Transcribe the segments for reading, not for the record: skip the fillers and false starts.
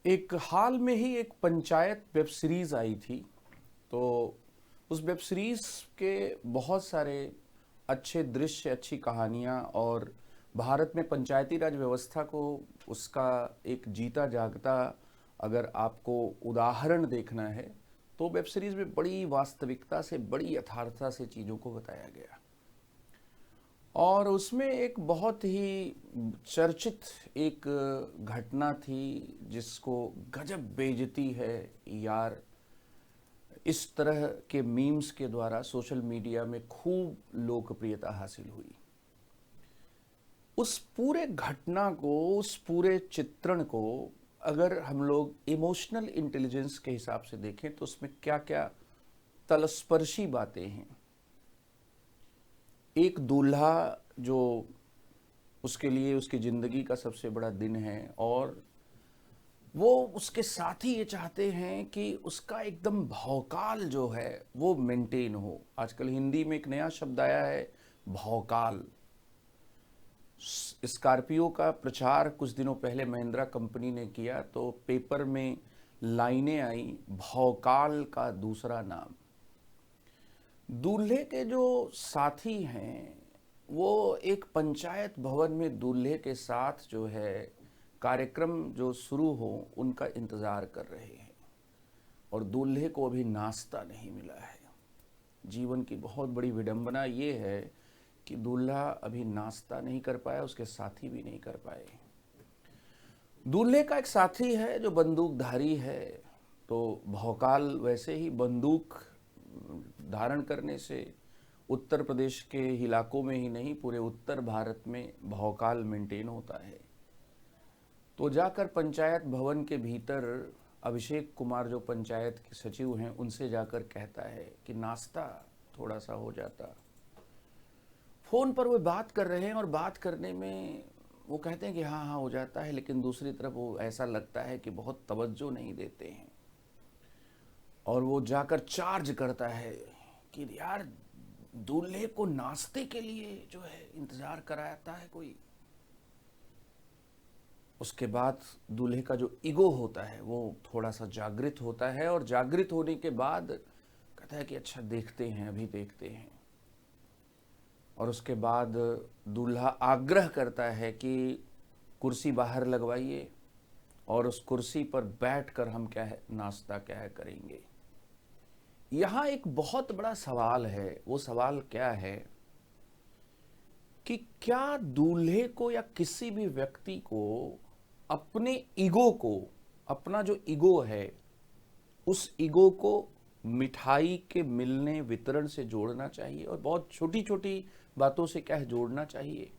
एक हाल में ही एक पंचायत वेब सीरीज आई थी। तो उस वेब सीरीज के बहुत सारे अच्छे दृश्य, अच्छी कहानियाँ और भारत में पंचायती राज व्यवस्था को उसका एक जीता जागता अगर आपको उदाहरण देखना है तो वेब सीरीज में बड़ी वास्तविकता से, बड़ी यथार्थता से चीज़ों को बताया गया। और उसमें एक बहुत ही चर्चित एक घटना थी जिसको गजब बेइज्जती है यार, इस तरह के मीम्स के द्वारा सोशल मीडिया में खूब लोकप्रियता हासिल हुई। उस पूरे घटना को, उस पूरे चित्रण को अगर हम लोग इमोशनल इंटेलिजेंस के हिसाब से देखें तो उसमें क्या क्या तलस्पर्शी बातें हैं। एक दूल्हा जो उसके लिए उसकी ज़िंदगी का सबसे बड़ा दिन है और वो उसके साथी ये चाहते हैं कि उसका एकदम भौकाल जो है वो मेंटेन हो। आजकल हिंदी में एक नया शब्द आया है, भौकाल। स्कॉर्पियो का प्रचार कुछ दिनों पहले महिंद्रा कंपनी ने किया तो पेपर में लाइनें आई, भौकाल का दूसरा नाम। दूल्हे के जो साथी हैं वो एक पंचायत भवन में दूल्हे के साथ जो है कार्यक्रम जो शुरू हो उनका इंतज़ार कर रहे हैं और दूल्हे को अभी नाश्ता नहीं मिला है। जीवन की बहुत बड़ी विडंबना ये है कि दूल्हा अभी नाश्ता नहीं कर पाया, उसके साथी भी नहीं कर पाए। दूल्हे का एक साथी है जो बंदूकधारी है, तो भौकाल वैसे ही बंदूक धारण करने से उत्तर प्रदेश के इलाकों में ही नहीं पूरे उत्तर भारत में भौकाल मेंटेन होता है। तो जाकर पंचायत भवन के भीतर अभिषेक कुमार जो पंचायत के सचिव हैं उनसे जाकर कहता है कि नाश्ता थोड़ा सा हो जाता। फ़ोन पर वो बात कर रहे हैं और बात करने में वो कहते हैं कि हाँ हाँ हो जाता है, लेकिन दूसरी तरफ वो ऐसा लगता है कि बहुत तवज्जो नहीं देते हैं। और वो जाकर चार्ज करता है कि यार दूल्हे को नाश्ते के लिए जो है इंतज़ार कराता है कोई। उसके बाद दूल्हे का जो ईगो होता है वो थोड़ा सा जागृत होता है और जागृत होने के बाद कहता है कि अच्छा देखते हैं, अभी देखते हैं। और उसके बाद दूल्हा आग्रह करता है कि कुर्सी बाहर लगवाइए और उस कुर्सी पर बैठकर हम क्या है नाश्ता क्या है करेंगे। यहाँ एक बहुत बड़ा सवाल है। वो सवाल क्या है कि क्या दूल्हे को या किसी भी व्यक्ति को अपने ईगो को, अपना जो ईगो है उस ईगो को मिठाई के मिलने वितरण से जोड़ना चाहिए और बहुत छोटी छोटी बातों से क्या है जोड़ना चाहिए।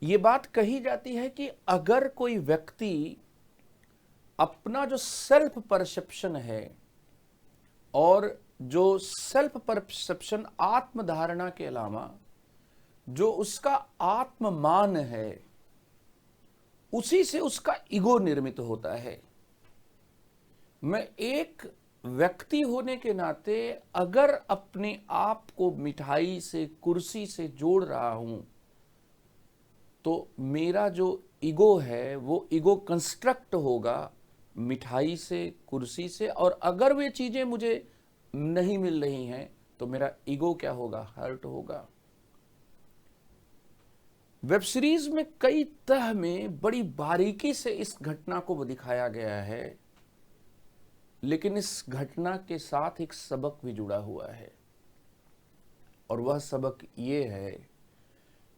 ये बात कही जाती है कि अगर कोई व्यक्ति अपना जो सेल्फ परसेप्शन है और जो सेल्फ परसेप्शन आत्म धारणा के अलावा जो उसका आत्ममान है उसी से उसका ईगो निर्मित होता है। मैं एक व्यक्ति होने के नाते अगर अपने आप को मिठाई से, कुर्सी से जोड़ रहा हूं तो मेरा जो ईगो है वो ईगो कंस्ट्रक्ट होगा मिठाई से, कुर्सी से। और अगर वे चीजें मुझे नहीं मिल रही हैं तो मेरा ईगो क्या होगा, हर्ट होगा। वेब सीरीज में कई तह में बड़ी बारीकी से इस घटना को दिखाया गया है, लेकिन इस घटना के साथ एक सबक भी जुड़ा हुआ है और वह सबक ये है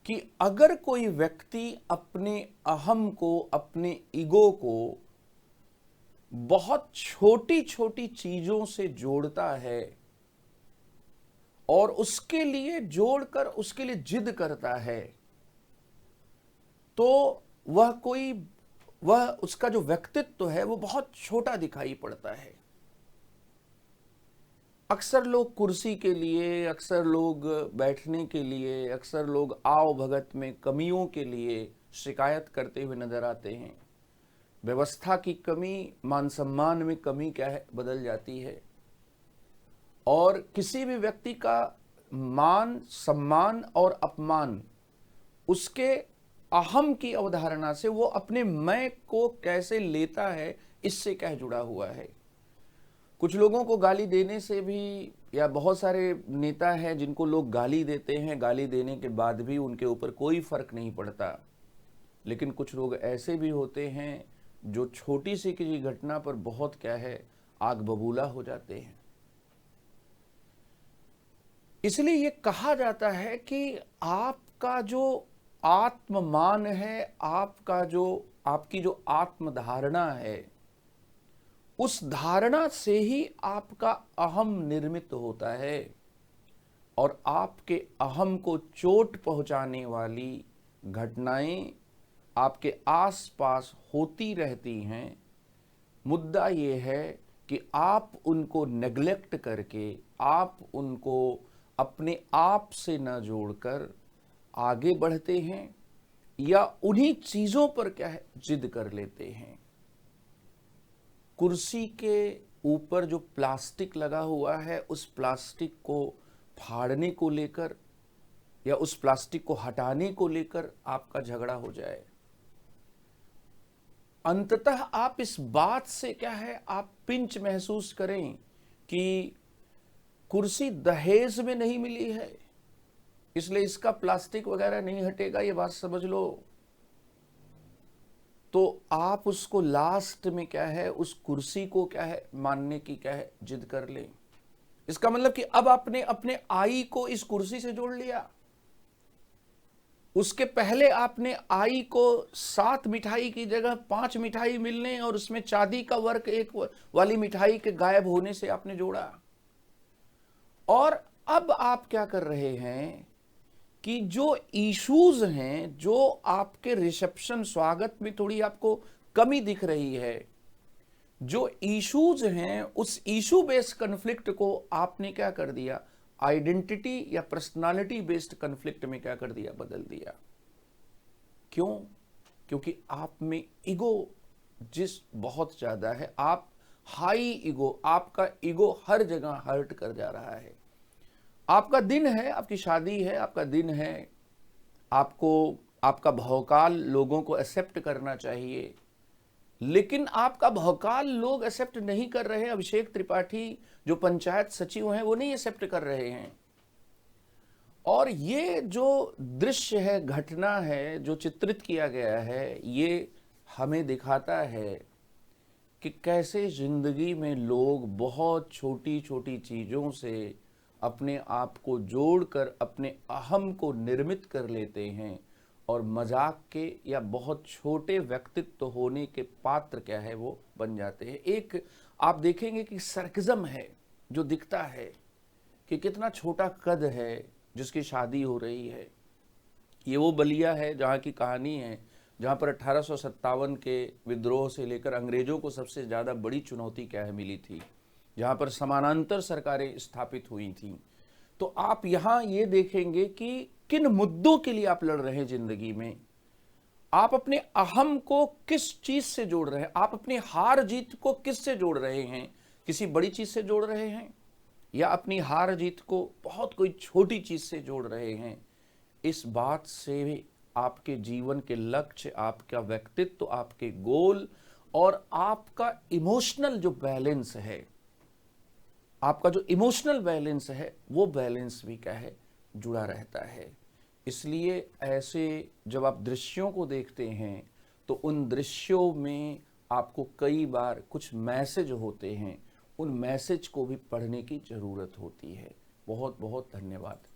कि अगर कोई व्यक्ति अपने अहम को, अपने ईगो को बहुत छोटी छोटी चीजों से जोड़ता है और उसके लिए जोड़कर उसके लिए जिद करता है तो वह उसका जो व्यक्तित्व है वो बहुत छोटा दिखाई पड़ता है। अक्सर लोग कुर्सी के लिए, अक्सर लोग बैठने के लिए, अक्सर लोग आओ भगत में कमियों के लिए शिकायत करते हुए नजर आते हैं। व्यवस्था की कमी मान सम्मान में कमी क्या है बदल जाती है और किसी भी व्यक्ति का मान, सम्मान और अपमान उसके अहम की अवधारणा से, वो अपने मैं को कैसे लेता है, इससे क्या जुड़ा हुआ है। कुछ लोगों को गाली देने से भी, या बहुत सारे नेता हैं जिनको लोग गाली देते हैं, गाली देने के बाद भी उनके ऊपर कोई फर्क नहीं पड़ता। लेकिन कुछ लोग ऐसे भी होते हैं जो छोटी सी किसी घटना पर बहुत क्या है, आग बबूला हो जाते हैं। इसलिए ये कहा जाता है कि आपका जो आत्ममान है, आपकी जो आत्मधारणा है, उस धारणा से ही आपका अहम निर्मित होता है। और आपके अहम को चोट पहुंचाने वाली घटनाएं आपके आसपास होती रहती हैं। मुद्दा ये है कि आप उनको नेग्लेक्ट करके, आप उनको अपने आप से न जोड़कर आगे बढ़ते हैं, या उन्हीं चीजों पर क्या है, जिद कर लेते हैं। कुर्सी के ऊपर जो प्लास्टिक लगा हुआ है, उस प्लास्टिक को फाड़ने को लेकर या उस प्लास्टिक को हटाने को लेकर आपका झगड़ा हो जाए, अंततः आप इस बात से क्या है, आप पिंच महसूस करें कि कुर्सी दहेज में नहीं मिली है, इसलिए इसका प्लास्टिक वगैरह नहीं हटेगा, ये बात समझ लो। तो आप उसको लास्ट में क्या है, उस कुर्सी को क्या है, मानने की क्या है, जिद कर लें। इसका मतलब कि अब आपने अपने आई को इस कुर्सी से जोड़ लिया। उसके पहले आपने आई को 7 मिठाई की जगह 5 मिठाई मिलने और उसमें चांदी का वर्क एक वाली मिठाई के गायब होने से आपने जोड़ा। और अब आप क्या कर रहे हैं कि जो इश्यूज हैं, जो आपके रिसेप्शन स्वागत में थोड़ी आपको कमी दिख रही है, जो इश्यूज हैं, उस इशू बेस्ड कन्फ्लिक्ट को आपने क्या कर दिया, आइडेंटिटी या पर्सनालिटी बेस्ड कन्फ्लिक्ट में क्या कर दिया, बदल दिया। क्यों? क्योंकि आप में ईगो बहुत ज्यादा है, आप हाई ईगो, आपका ईगो हर जगह हर्ट कर जा रहा है। आपका दिन है, आपकी शादी है, आपका दिन है, आपको आपका भौकाल लोगों को एक्सेप्ट करना चाहिए, लेकिन आपका भौकाल लोग एक्सेप्ट नहीं कर रहे हैं। अभिषेक त्रिपाठी जो पंचायत सचिव हैं, वो नहीं एक्सेप्ट कर रहे हैं। और ये जो दृश्य है, घटना है, जो चित्रित किया गया है, ये हमें दिखाता है कि कैसे जिंदगी में लोग बहुत छोटी छोटी चीजों से अपने आप को जोड़कर अपने अहम को निर्मित कर लेते हैं, और मजाक के या बहुत छोटे व्यक्तित्व होने के पात्र क्या है, वो बन जाते हैं। एक आप देखेंगे कि सर्कज़म है जो दिखता है कि कितना छोटा कद है जिसकी शादी हो रही है। ये वो बलिया है जहाँ की कहानी है, जहाँ पर 1857 के विद्रोह से लेकर अंग्रेजों को सबसे ज़्यादा बड़ी चुनौती क्या है मिली थी, जहाँ पर समानांतर सरकारें स्थापित हुई थीं। तो आप यहाँ ये देखेंगे कि किन मुद्दों के लिए आप लड़ रहे हैं जिंदगी में, आप अपने अहम को किस चीज से जोड़ रहे हैं, आप अपनी हार जीत को किस से जोड़ रहे हैं, किसी बड़ी चीज से जोड़ रहे हैं, या अपनी हार जीत को बहुत कोई छोटी चीज से जोड़ रहे हैं। इस बात से भी आपके जीवन के लक्ष्य, आपका व्यक्तित्व, आपके गोल और आपका इमोशनल जो बैलेंस है, आपका जो इमोशनल बैलेंस है, वो बैलेंस भी क्या है, जुड़ा रहता है। इसलिए ऐसे जब आप दृश्यों को देखते हैं तो उन दृश्यों में आपको कई बार कुछ मैसेज होते हैं, उन मैसेज को भी पढ़ने की ज़रूरत होती है। बहुत बहुत धन्यवाद।